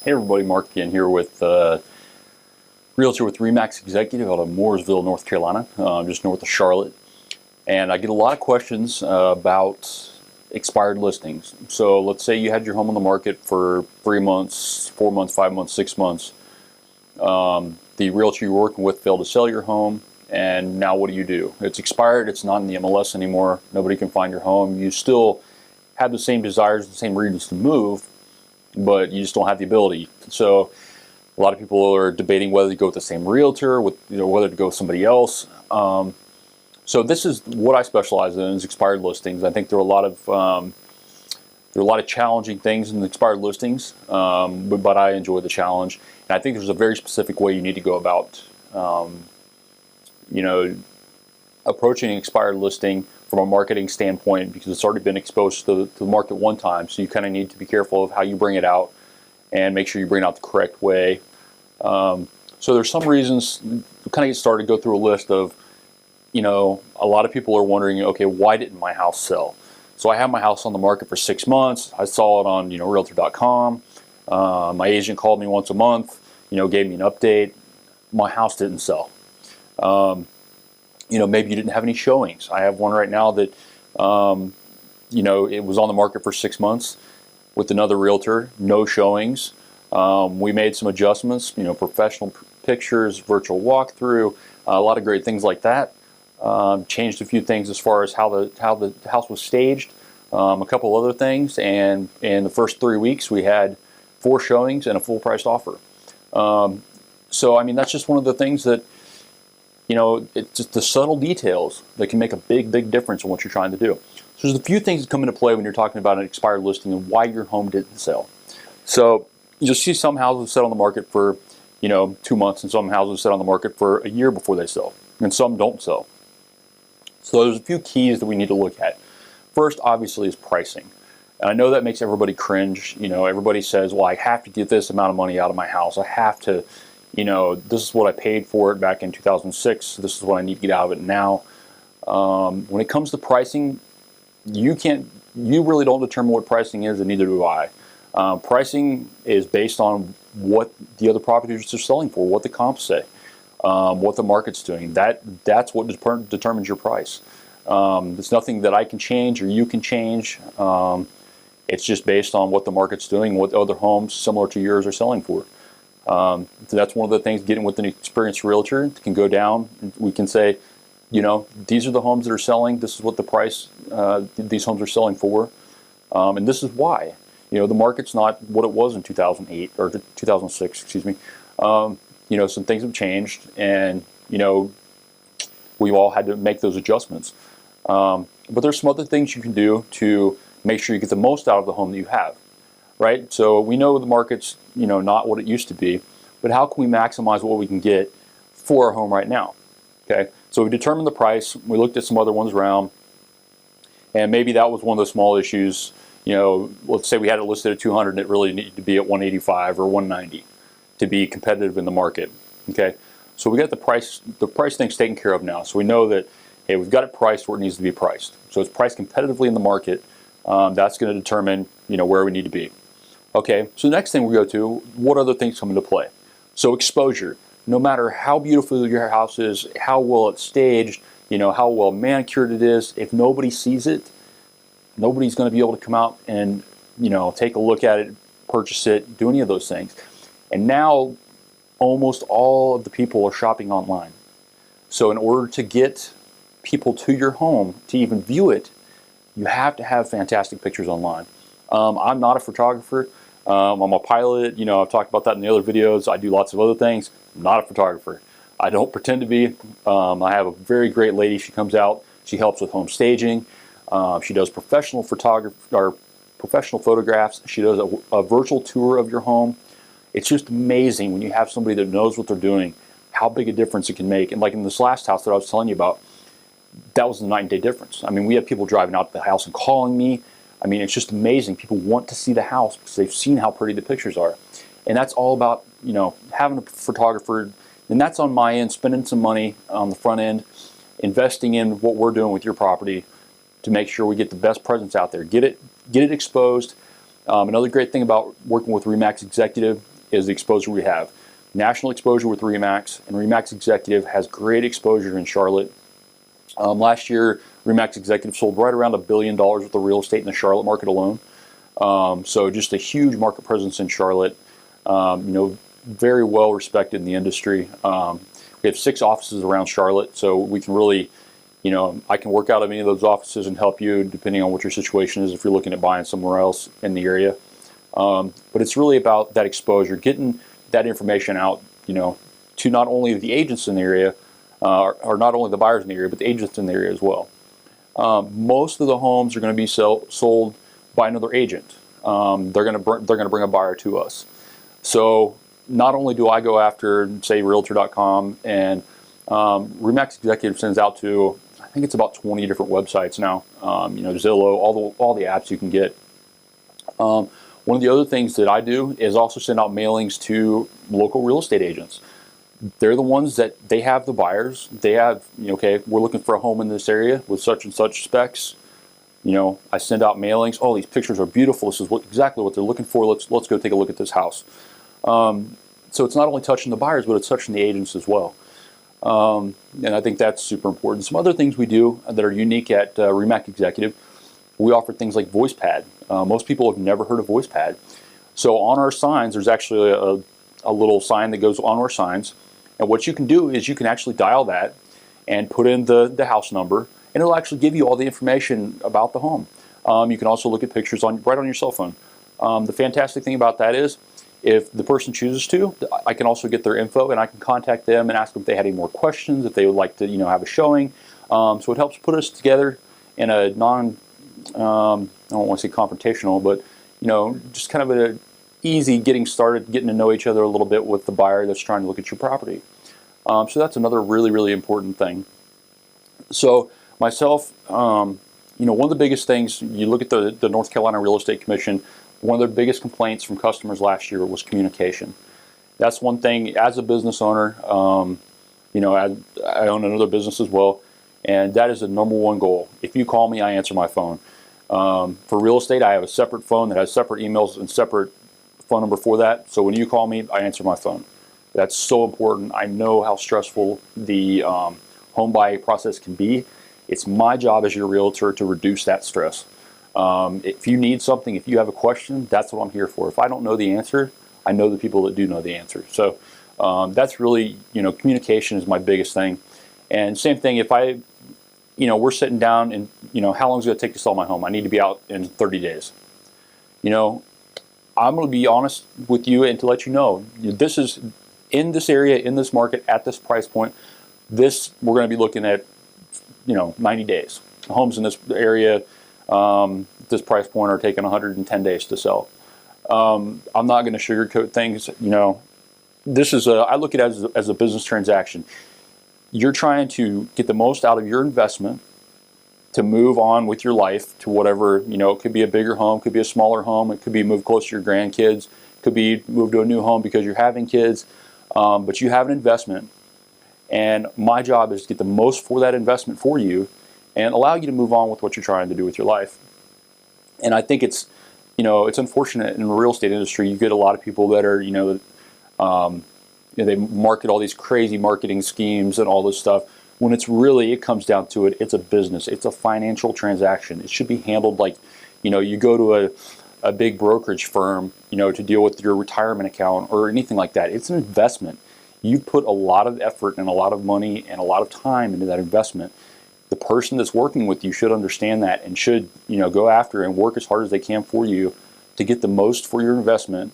Hey everybody, Mark again here with Realtor with RE/MAX Executive out of Mooresville, North Carolina, just north of Charlotte. And I get a lot of questions about expired listings. So let's say you had your home on the market for 3 months, 4 months, 5 months, 6 months. The realtor you're working with failed to sell your home, and now what do? It's expired, it's not in the MLS anymore, nobody can find your home. You still have the same desires, the same reasons to move, but you just don't have the ability. So a lot of people are debating whether to go with the same realtor, whether to go with somebody else. So this is what I specialize in, is expired listings. I think there are a lot of challenging things in the expired listings, but I enjoy the challenge. And I think there's a very specific way you need to go about, approaching an expired listing from a marketing standpoint, because it's already been exposed to the market one time. So you kind of need to be careful of how you bring it out and make sure you bring it out the correct way. So there's some reasons to kind of get started, go through a list of, a lot of people are wondering, okay, why didn't my house sell? So I had my house on the market for 6 months. I saw it on, Realtor.com. My agent called me once a month, gave me an update. My house didn't sell. Maybe you didn't have any showings. I have one right now that, it was on the market for 6 months with another realtor, no showings. We made some adjustments, professional pictures, virtual walkthrough, a lot of great things like that. Changed a few things as far as how the house was staged, a couple other things, and in the first 3 weeks we had 4 showings and a full priced offer. So I mean, that's just one of the things that, it's just the subtle details that can make a big difference in what you're trying to do. So there's a few things that come into play when you're talking about an expired listing and why your home didn't sell. So you'll see some houses set on the market for 2 months, and some houses set on the market for a year before they sell, and some don't sell. So there's a few keys that we need to look at. First, obviously, is pricing. And I know that makes everybody cringe. Everybody says, well, I have to get this amount of money out of my house. I have to, this is what I paid for it back in 2006. This is what I need to get out of it now. When it comes to pricing, you really don't determine what pricing is, and neither do I. Pricing is based on what the other properties are selling for, what the comps say, what the market's doing. That's what determines your price. It's nothing that I can change or you can change. It's just based on what the market's doing, what other homes similar to yours are selling for. So that's one of the things, getting with an experienced realtor can go down. We can say, these are the homes that are selling. This is what the price these homes are selling for, and this is why. The market's not what it was in 2008 or 2006. Excuse me. Some things have changed, and we've all had to make those adjustments. But there's some other things you can do to make sure you get the most out of the home that you have, right? So we know the market's not what it used to be, but how can we maximize what we can get for our home right now? Okay, so we determined the price. We looked at some other ones around, and maybe that was one of the small issues. Let's say we had it listed at 200 and it really needed to be at 185 or 190 to be competitive in the market. Okay, so we got the price thing's taken care of now. So we know that, hey, we've got it priced where it needs to be priced. So it's priced competitively in the market. That's going to determine where we need to be. Okay, so the next thing we go to, what other things come into play? So exposure. No matter how beautiful your house is, how well it's staged, how well manicured it is, if nobody sees it, nobody's going to be able to come out and take a look at it, purchase it, do any of those things. And now almost all of the people are shopping online. So in order to get people to your home to even view it, you have to have fantastic pictures online. I'm not a photographer. I'm a pilot. I've talked about that in the other videos. I do lots of other things. I'm not a photographer. I don't pretend to be. I have a very great lady. She comes out. She helps with home staging. She does professional photography or professional photographs. She does a virtual tour of your home. It's just amazing when you have somebody that knows what they're doing, how big a difference it can make. And like in this last house that I was telling you about, that was a night and day difference. I mean, we have people driving out to the house and calling me. I mean, it's just amazing. People want to see the house because they've seen how pretty the pictures are. And that's all about, having a photographer. And that's on my end, spending some money on the front end, investing in what we're doing with your property to make sure we get the best presence out there. Get it exposed. Another great thing about working with RE/MAX Executive is the exposure we have. National exposure with RE/MAX, and RE/MAX Executive has great exposure in Charlotte. Last year, RE/MAX Executive sold right around $1 billion worth of real estate in the Charlotte market alone. So just a huge market presence in Charlotte. Very well respected in the industry. We have 6 offices around Charlotte, so we can really, I can work out of any of those offices and help you depending on what your situation is if you're looking at buying somewhere else in the area. But it's really about that exposure, getting that information out, to not only the agents in the area, or not only the buyers in the area, but the agents in the area as well. Most of the homes are going to be sold by another agent. They're going to bring a buyer to us. So not only do I go after, say, Realtor.com, and RE/MAX Executive sends out to, I think it's about 20 different websites now. Zillow, all the apps you can get. One of the other things that I do is also send out mailings to local real estate agents. They're the ones that they have the buyers. They have, okay, we're looking for a home in this area with such and such specs. I send out mailings. Oh, these pictures are beautiful. This is exactly what they're looking for. Let's go take a look at this house. So it's not only touching the buyers, but it's touching the agents as well. And I think that's super important. Some other things we do that are unique at RE/MAX Executive, we offer things like VoicePad. Most people have never heard of VoicePad. So on our signs, there's actually a little sign that goes on our signs. And what you can do is you can actually dial that and put in the house number, and it'll actually give you all the information about the home. You can also look at pictures right on your cell phone. The fantastic thing about that is, if the person chooses to, I can also get their info, and I can contact them and ask them if they had any more questions, if they would like to, have a showing. So it helps put us together in a I don't want to say confrontational, but just kind of an easy getting started, getting to know each other a little bit with the buyer that's trying to look at your property. So that's another really, really important thing. So myself, one of the biggest things, you look at the North Carolina Real Estate Commission, one of their biggest complaints from customers last year was communication. That's one thing. As a business owner, I own another business as well, and that is the number one goal. If you call me, I answer my phone. For real estate, I have a separate phone that has separate emails and separate phone number for that. So when you call me, I answer my phone. That's so important. I know how stressful the home buying process can be. It's my job as your realtor to reduce that stress. If you need something, if you have a question, that's what I'm here for. If I don't know the answer, I know the people that do know the answer. So that's really, communication is my biggest thing. And same thing, if we're sitting down and, how long is it going to take to sell my home? I need to be out in 30 days. I'm going to be honest with you and to let you know, this is in this area, in this market, at this price point, we're going to be looking at, 90 days. Homes in this area, this price point are taking 110 days to sell. I'm not going to sugarcoat things. I look at it as a business transaction. You're trying to get the most out of your investment to move on with your life to whatever, it could be a bigger home, could be a smaller home, it could be moved close to your grandkids, could be moved to a new home because you're having kids, but you have an investment. And my job is to get the most for that investment for you and allow you to move on with what you're trying to do with your life. And I think it's unfortunate in the real estate industry, you get a lot of people that are, they market all these crazy marketing schemes and all this stuff. When it comes down to it, it's a business. It's a financial transaction. It should be handled like, you go to a big brokerage firm, to deal with your retirement account or anything like that. It's an investment. You put a lot of effort and a lot of money and a lot of time into that investment. The person that's working with you should understand that and should, go after and work as hard as they can for you to get the most for your investment,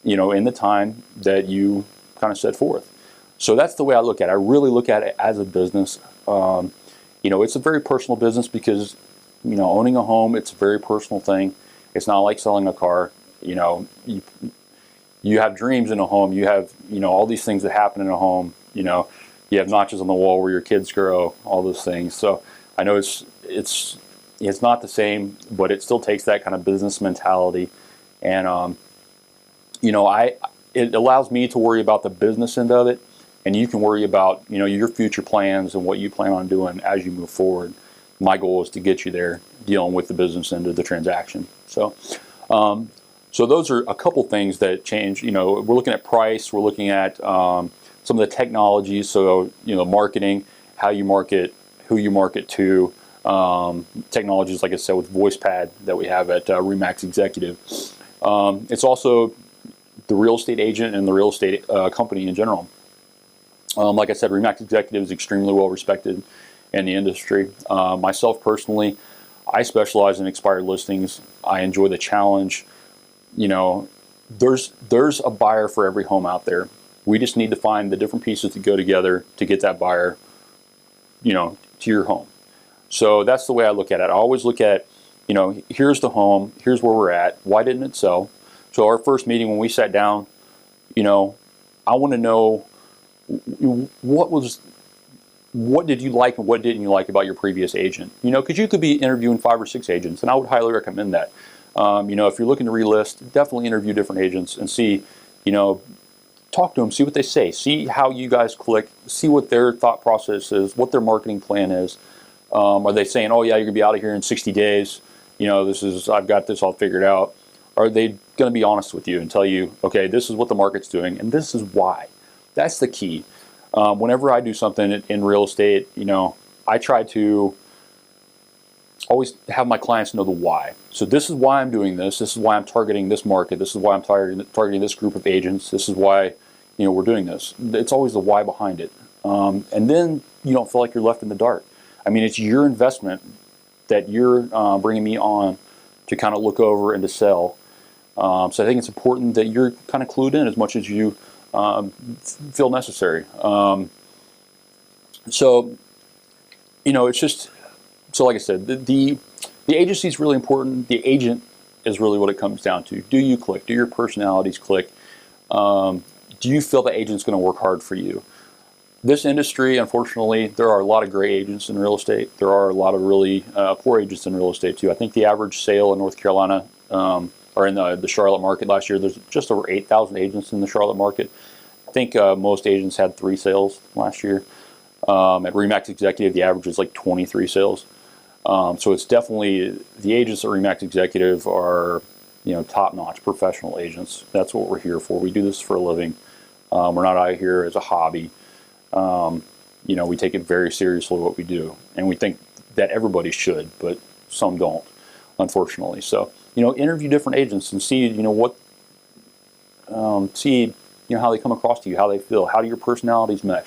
in the time that you kind of set forth. So that's the way I look at it. I really look at it as a business. It's a very personal business because, owning a home, it's a very personal thing. It's not like selling a car. You have dreams in a home. You have, all these things that happen in a home. You have notches on the wall where your kids grow, all those things. So I know it's not the same, but it still takes that kind of business mentality. And, it allows me to worry about the business end of it. And you can worry about, your future plans and what you plan on doing as you move forward. My goal is to get you there dealing with the business end of the transaction. So So those are a couple things that change. We're looking at price. We're looking at some of the technologies. So marketing, how you market, who you market to. Technologies, like I said, with VoicePad that we have at RE/MAX Executive. It's also the real estate agent and the real estate company in general. Like I said, RE/MAX Executive is extremely well respected in the industry. Myself personally, I specialize in expired listings. I enjoy the challenge. There's a buyer for every home out there. We just need to find the different pieces to go together to get that buyer, to your home. So that's the way I look at it. I always look at, here's the home, here's where we're at. Why didn't it sell? So our first meeting when we sat down, I want to know what did you like and what didn't you like about your previous agent? Because you could be interviewing 5 or 6 agents, and I would highly recommend that. If you're looking to relist, definitely interview different agents and see, talk to them, see what they say, see how you guys click, see what their thought process is, what their marketing plan is. Are they saying, oh yeah, you're gonna be out of here in 60 days? I've got this all figured out. Are they gonna be honest with you and tell you, okay, this is what the market's doing and this is why? That's the key. Whenever I do something in real estate, I try to always have my clients know the why. So this is why I'm doing this. This is why I'm targeting this market. This is why I'm targeting this group of agents. This is why, we're doing this. It's always the why behind it. And then you don't feel like you're left in the dark. I mean, it's your investment that you're bringing me on to kind of look over and to sell. So I think it's important that you're kind of clued in as much as you feel necessary. It's just, so like I said, the agency is really important. The agent is really what it comes down to. Do you click? Do your personalities click? Do you feel the agent's going to work hard for you? This industry, unfortunately, there are a lot of great agents in real estate. There are a lot of really poor agents in real estate too. I think the average sale in North Carolina or in the Charlotte market last year, there's just over 8,000 agents in the Charlotte market. I think most agents had 3 sales last year. At RE/MAX Executive, the average is like 23 sales. So it's definitely, the agents at RE/MAX Executive are, top-notch professional agents. That's what we're here for. We do this for a living. We're not out here as a hobby. We take it very seriously what we do, and we think that everybody should, but some don't, unfortunately. So, interview different agents and see, how they come across to you, how they feel, how do your personalities mesh,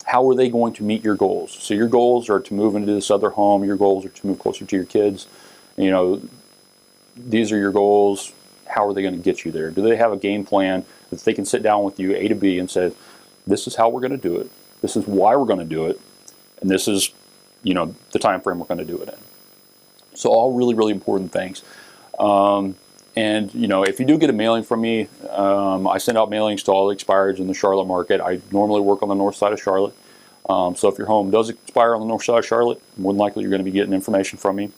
how are they going to meet your goals? So your goals are to move into this other home, your goals are to move closer to your kids. These are your goals. How are they going to get you there? Do they have a game plan that they can sit down with you A to B and say, this is how we're going to do it, this is why we're going to do it, and this is, the time frame we're going to do it in. So all really, really important things. And if you do get a mailing from me, I send out mailings to all the expireds in the Charlotte market. I normally work on the north side of Charlotte. So if your home does expire on the north side of Charlotte, more than likely you're going to be getting information from me.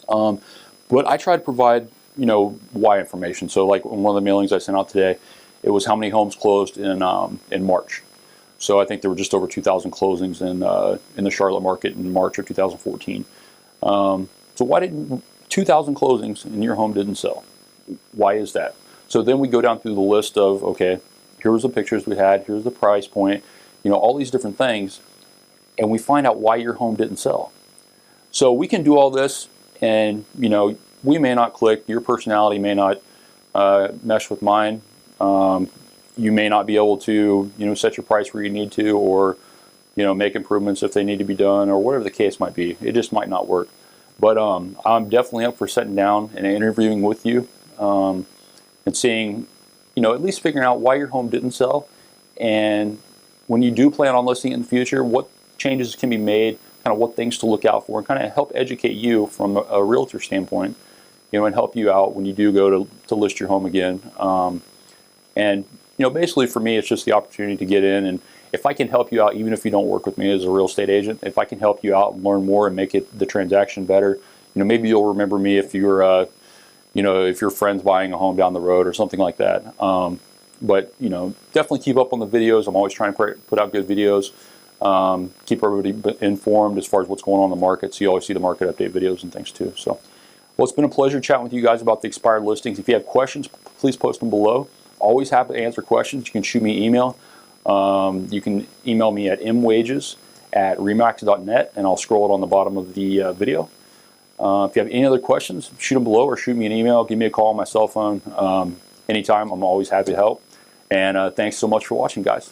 But I try to provide, why information. So like one of the mailings I sent out today, it was how many homes closed in March. So I think there were just over 2,000 closings in the Charlotte market in March of 2014. So why didn't 2,000 closings and your home didn't sell? Why is that? So then we go down through the list of, okay, here's the pictures we had, here's the price point, all these different things, and we find out why your home didn't sell. So we can do all this, and we may not click, your personality may not mesh with mine. You may not be able to, set your price where you need to, or, make improvements if they need to be done, or whatever the case might be. It just might not work. But I'm definitely up for sitting down and interviewing with you and seeing, at least figuring out why your home didn't sell. And when you do plan on listing it in the future, what changes can be made, kind of what things to look out for, and kind of help educate you from a realtor standpoint, and help you out when you do go to list your home again. And basically for me, it's just the opportunity to get in, and if I can help you out, even if you don't work with me as a real estate agent, if I can help you out and learn more and make the transaction better, maybe you'll remember me if you're, if your friend's buying a home down the road or something like that. But definitely keep up on the videos. I'm always trying to put out good videos. Keep everybody informed as far as what's going on in the market, so you always see the market update videos and things too. So Well, it's been a pleasure chatting with you guys about the expired listings. If you have questions, please post them below. Always happy to answer questions. You can shoot me an email. You can email me at mwages@remax.net, and I'll scroll it on the bottom of the video. If you have any other questions, shoot them below or shoot me an email. Give me a call on my cell phone. Anytime, I'm always happy to help. And thanks so much for watching, guys.